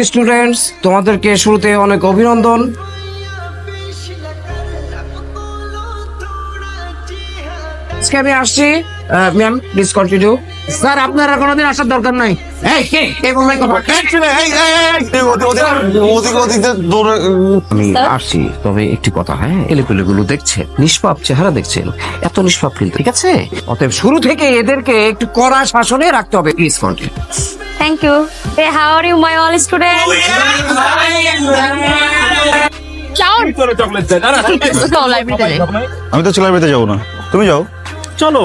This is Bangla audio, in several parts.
স্টুডেন্টস, তোমাদেরকে শুরুতে অনেক অভিনন্দন। আজকে আমি আসছি। Ma'am please continue. স্যার আপনার আর কোনোদিন আসার দরকার নাই। আমি আসছি, তবে একটি কথা, হ্যাঁ, এলেপেলেগুলো দেখছেন, নিষ্পাপ চেহারা দেখছেন, এত নিষ্পাপ কিন্তু, ঠিক আছে? অতএব শুরু থেকে এদেরকে একটু কড়া শাসনে রাখতে হবে। Please continue. Thank you. Hey, how are you, my all students? Ciao. Go library. আমি তো লাইব্রেরিতে যাবো না, তুমি যাও। চলো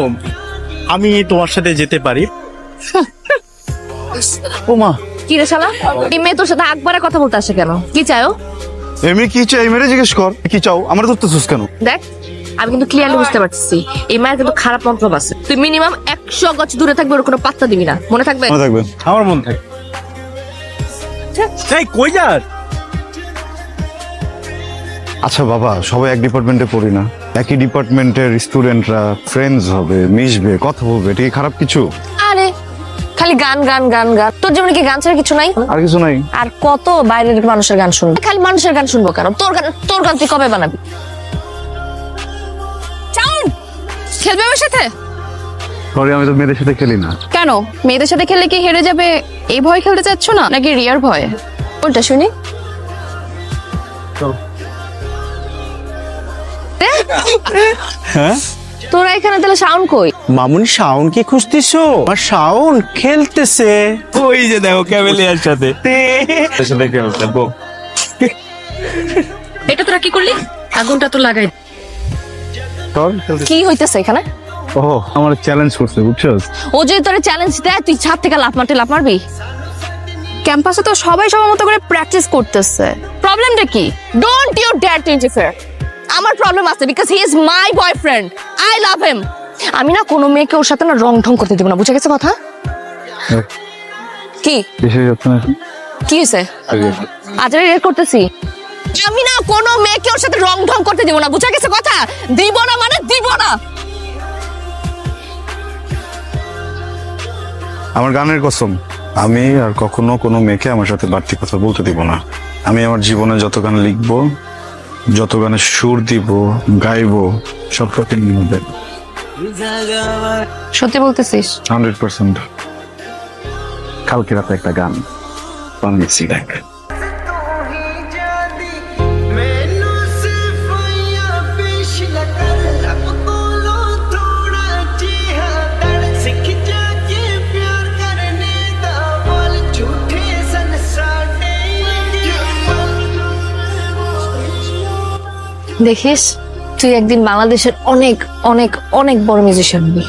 আমি তোমার সাথে যেতে পারি। ও মা, কি রে শালা? এই মেয়ে তোর সাথে আকবারে কথা বলতে আসে কেন? কি চাও? এমনি কি চাই মেরে জিজ্ঞেস কর, কি চাও? আমার ধরতেছিস কেন? দেখ, আমি কিন্তু ক্লিয়ারলি বুঝতে পারছি এই মায়ের কিন্তু খারাপ মন্তব্য আছে। তুই মিনিমাম 100 গজ দূরে থাকবে, ওর কোনো পাত্তা দিবি না, মনে থাকবে? মনে থাকবে। আমার মন থাকে। এই কই যাস? আচ্ছা বাবা, সবাই এক ডিপার্টমেন্টে পড়ি না? একই ডিপার্টমেন্টের স্টুডেন্টরা ফ্রেন্ডস হবে, মিশবে, কথা বলবে, এটা কি খারাপ কিছু? আরে খালি গান গান গান গান, তোর জীবনে কি গান ছাড়া কিছু নাই? আর কিছু নাই। আর কত বাইরের মানুষের গান শুনবো? খালি মানুষের গান শুনবো কেন? তোর গান তুই কবে বানাবি? চাউন খেলবে আমার সাথে? সরি, আমি তো মেয়েদের সাথে খেলি না। কেন? মেয়েদের সাথে খেললে কি হেরে যাবে এই ভয় খেলতে চাচ্ছ না, নাকি রিয়ার ভয়? কোনটা শুনি? হ্যাঁ তোরা এখানে তাহলে সাউন্ড কই? মামুনি শাওন কি খুঁজতেছো? আর শাওন খেলতেছে ওই যে দেখো ক্যামেলিয়ার সাথে। এটা তোরা কি করলি? আগুনটা তো লাগাই। তোর কি হইতেছে এখানে? ও আমার চ্যালেঞ্জ করছে, বুঝছস? ও যদি তোরে চ্যালেঞ্জ দেয়, তুই ছাদ থেকে লাফ মারবি? ক্যাম্পাসে তো সবাই সবার মতো করে প্র্যাকটিস করতেছে, প্রবলেমটা কি? Don't you dare to interfere. আমার প্রবলেম আছে, because he is my boyfriend, I love him. আমি না কোনো মেয়েকে ওর সাথে না রং ঢং করতে দেব না, বুঝে গেছে কথা? কি বেশি যাচ্ছে না। কি হয়েছে? আজ রেড করতেছি। আমি না কোনো মেয়েকে ওর সাথে রং ঢং করতে দেব না, বুঝে গেছে কথা? দিব না মানে দিব না। আমার গানের কসম, আমি আর কখনো কোনো মেয়েকে আমার সাথে বাড়তি কথা বলতে দিব না। আমি আমার জীবনে যত গান লিখবো, যত গানে সুর দিব, গাইবো, সব প্রতিদিন হবে। সত্যি বলতেছিস? 100%। কালকে রাতে একটা গান বানিয়েছি, দেখ। দেখিস, তুই একদিন বাংলাদেশের অনেক অনেক অনেক বড় মিউজিশিয়ান হবি।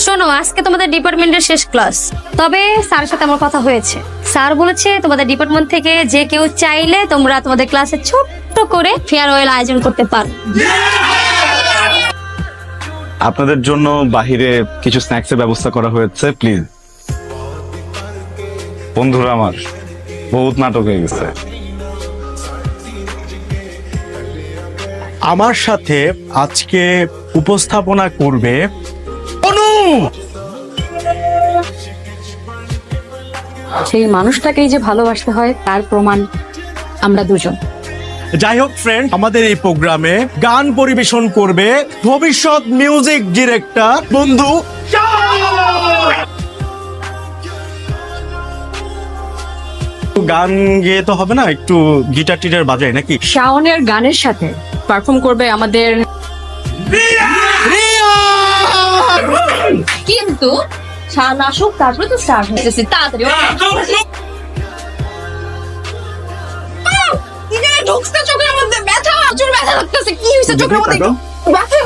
শোনো, আজকে তোমাদের ডিপার্টমেন্টের শেষ ক্লাস, তবে স্যারের সাথে আমার কথা হয়েছে। স্যার বলেছে তোমাদের ডিপার্টমেন্ট থেকে যে কেউ চাইলে তোমরা তোমাদের ক্লাসে ছোট্ট করে ফেয়ারওয়েল আয়োজন করতে পারো। আপনাদের জন্য বাহিরে কিছু স্ন্যাক্সের ব্যবস্থা করা হয়েছে, প্লিজ। বন্ধুরা আমার বহুত নাটক হয়ে গেছে। আমার সাথে আজকে উপস্থাপনা করবে অনু। সেই মানুষটাকেই যে ভালোবাসতে হয় তার প্রমাণ আমরা দুজন। যাই হোক ফ্রেন্ড, আমাদের এই প্রোগ্রামে গান পরিবেশন করবে ভবিষ্যৎ মিউজিক ডিরেক্টর বন্ধু। গান গেয়ে তো হবে না, একটু গিটার টিটার বাজাই নাকি? শাওনের গানের সাথে পারফর্ম করবে আমাদের কিন্তু শান আসুক, তারপরে তো স্টার্ট হয়েছে। তাড়াতাড়ি ঢুকছে চোখের মধ্যে, ব্যথা, প্রচুর ব্যথা লাগতেছে। কি হয়েছে চোখের মধ্যে? ব্যথা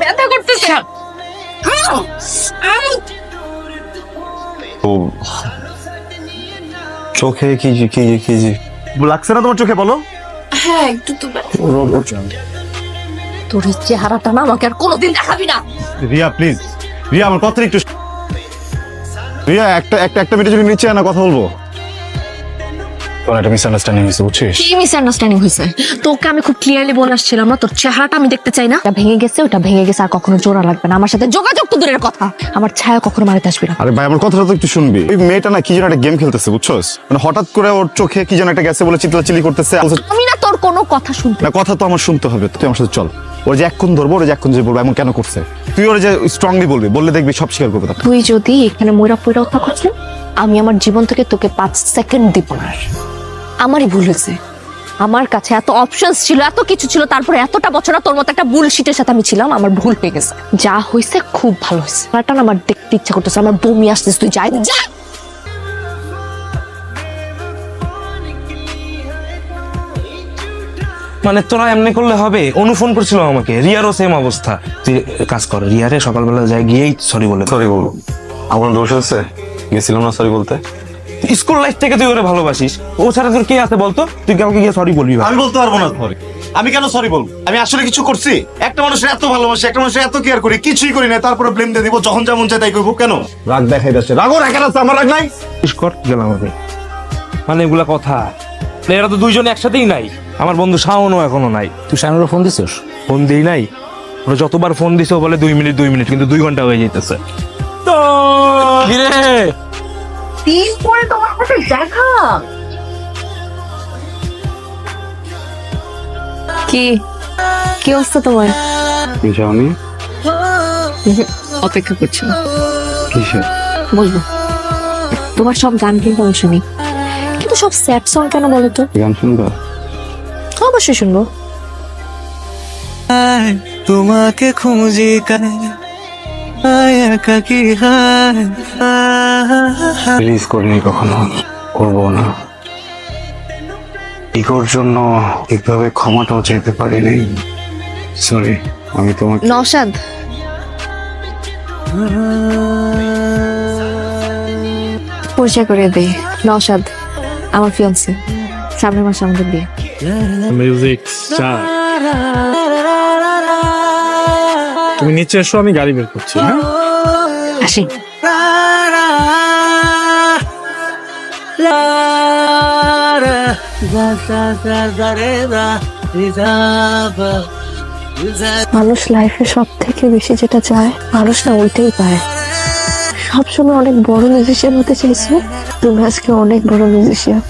ব্যথা করতেছে। ও চোখে কি কি কি লাগছে না তোমার চোখে? বলো। হ্যাঁ একটু তো। তোর এই চেহারাটা না আমাকে আর কোনোদিন দেখাবি না। রিয়া প্লিজ, রিয়া আমার কথা একটু। রিয়া একটা মিনিট যদি নিচে না কথা বলবো। তোর একটা মিসআন্ডারস্ট্যান্ডিং হয়েছে বুঝছিস? কি মিসআন্ডারস্ট্যান্ডিং হয়েছে? তোকে আমি খুব ক্লিয়ারলি বলে আসছিলাম না, তোর চেহারাটা আমি দেখতে চাই না। এটা ভেঙে গেছে, ওটা ভেঙে গেছে, আর কখনো জোড়া লাগবে না। আমার সাথে যোগাযোগ তো দূরের কথা, আমার ছায়া কখনো মারিতে আসবি না। আরে ভাই আমার কথাটা তো একটু শুনবি। ওই মেয়েটা না কি যেন একটা গেম খেলতেছে বুঝছস, মানে হঠাৎ করে ওর চোখে কি যেন একটা গেছে বলে চিল্লাচিল্লি করতেছে। আমি না তোর কোনো কথা শুনতে। না কথা তো আমার শুনতে হবে, তুই আমার সাথে চল। ওর যে এক্ষুন ধরবো, ওর যে এক্ষুন যে বলবো এমন কেন করছে, তুই ওর যে স্ট্রংলি বলবি, বললে দেখবি সব স্বীকার করবে। তুই যদি এখানে ময়রা পয়রা কথা করছিস, আমি আমার জীবন থেকে তোকে 5 সেকেন্ড দিব না। আমারই ভুল হয়েছে, আমার কাছে এত অপশনস ছিল, এত কিছু ছিল, তারপরে এতটা বছর তোর মতো একটা বুলশিটের সাথে আমি ছিলাম। আমার ভুল হয়ে গেছে, যা হয়েছে খুব ভালো হয়েছে। আমার দেখতে ইচ্ছা করতেছে, আমার বমি আসতেছে। তুই যাই যা। মানে তোরা এমনি করলে হবে? অনু ফোন করছিল আমাকে, রিয়ারও সেম অবস্থা। তুই কাজ কর, রিয়ারে সকালবেলা যাই গিয়েই সরি বলে। সরি বলবো? আমার দোষ আছে, গেছিলাম না সরি বলতে। স্কুল লাইফ থেকে তুই ওরে ভালোবাসিস, ও ছাড়া তোর কে আছে বলতো? তুই কাউকে গিয়ে সরি বলবি? আমি বলতে পারবো না সরি। আমি কেন সরি বলবো? আমি আসলে কিছু করছি? একটা মানুষের এত ভালোবাসি, একটা মানুষের এত কেয়ার করি, কিছুই করি না, তারপরে ব্লেম দিয়ে দিব, যখন যেমন চাই তাই করবো। কেন রাগ দেখাই যাচ্ছে? রাগও রাখেন আছে, আমার রাগ নাই। কর গেলাম আমি। মানে এগুলা কথা, এরা তো দুইজনে একসাথেই নাই। আমার বন্ধু শাওনও এখনো নাই। তুই শানুরও ফোন দিছিস? ফোন দিই নাই, ওরা যতবার ফোন দিছে ও বলে 2 মিনিট 2 মিনিট, কিন্তু 2 ঘন্টা হয়ে যেতেছে। তো কিরে দিন পরে তোমার সাথে দেখা। কি কি অবস্থা তোমার? যাওনি? অপেক্ষা করছি। কিসে? বলবো, তোমার সব গান কিন্তু আমি শুনি, কিন্তু সব স্যাড সং কেন বলো তো? গান শুনবা? অবশ্যই শুনবো। তোমাকে খুঁজি রিলিজ করিনি কখনো, করবো না। ইগোর জন্য ঠিকভাবে ক্ষমাটাও চাইতে পারিনি। সরি, আমি তোমাকে নওশাদ, পরিচয় করে দেই। নওশাদ আমার ফিয়ান্সে, সামনের মাসে আমাদের বিয়ে। মিউজিক স্টার, তুমি নিচে এসো, আমি গাড়ি বের করছি। হ্যাঁ আসি। মানুষ লাইফে সব থেকে বেশি যেটা চায়, মানুষ না ওইটাই পায়। সবসময় অনেক বড় মিউজিশিয়ান হতে চাইছো, তুমি আজকে অনেক বড় মিউজিশিয়ান।